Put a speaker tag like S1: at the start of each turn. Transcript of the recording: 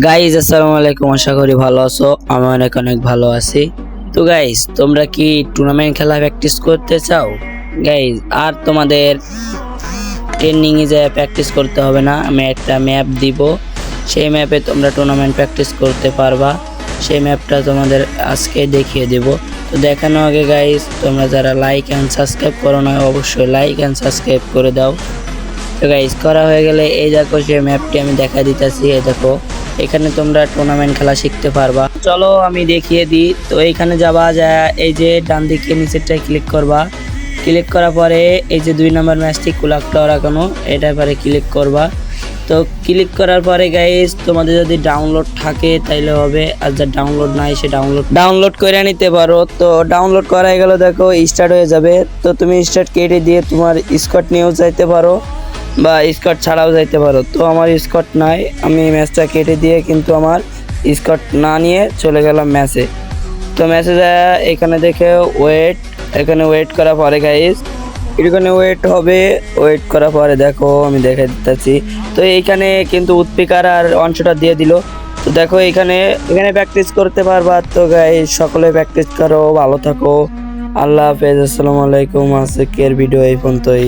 S1: Guys আসসালামু আলাইকুম, আশা করি ভালো আছো। আমি অনেক অনেক ভালো আছি। তো গাইজ, তোমরা কি টুর্নামেন্ট খেলা প্র্যাকটিস করতে চাও? গাইজ, আর তোমাদের ট্রেনিং এ যায় প্র্যাকটিস করতে হবে না। আমি একটা ম্যাপ দিব, সেই ম্যাপে তোমরা টুর্নামেন্ট প্র্যাকটিস করতে পারবা। সেই ম্যাপটা তোমাদের আজকে দেখিয়ে দেব। তো দেখানো আগে গাইজ, তোমরা যারা লাইক অ্যান্ড সাবস্ক্রাইব করো না, অবশ্যই লাইক অ্যান্ড সাবস্ক্রাইব করে দাও। তো গাইজ, করা হয়ে গেলে এই দেখো সেই ম্যাপটি আমি দেখা দিতেছি। এই দেখো, এখানে তোমরা টুর্নামেন্ট খেলা শিখতে পারবা। চলো আমি দেখিয়ে দিই। তো এইখানে যাবা, যায় এই যে ডান দিকে নিচেরটায় ক্লিক করবা। ক্লিক করার পরে এই যে 2 নম্বর ম্যাচটি ক্লক টাওয়ার এখনো এটার পরে ক্লিক করবা। তো ক্লিক করার পরে গাইজ, তোমাদের যদি ডাউনলোড থাকে তাইলে হবে, আর যা ডাউনলোড নাই সে ডাউনলোড করে নিতে পারো। তো ডাউনলোড করা গেল, দেখো স্টার্ট হয়ে যাবে। তো তুমি স্টার্ট কেটে দিয়ে তোমার স্কট নিয়েও যাইতে পারো বা স্কট ছাড়াও যাইতে পারো। তো আমার স্কট নাই, আমি ম্যাচটা কেটে দিয়ে কিন্তু আমার স্কট না নিয়ে চলে গেলাম ম্যাচে। তো ম্যাচে যায় এখানে দেখে এখানে ওয়েট করার পরে গাইস, এখানে ওয়েট হবে। ওয়েট করার পরে দেখো আমি দেখে দিতেছি। তো এইখানে কিন্তু উৎপিকার আর অংশটা দিয়ে দিল। তো দেখো এখানে প্র্যাকটিস করতে পারবা। তো গাইস, সকলে প্র্যাকটিস করো, ভালো থাকো, আল্লাহ হাফেজ, আসসালামু আলাইকুম। আজকের ভিডিও এই পর্যন্তই।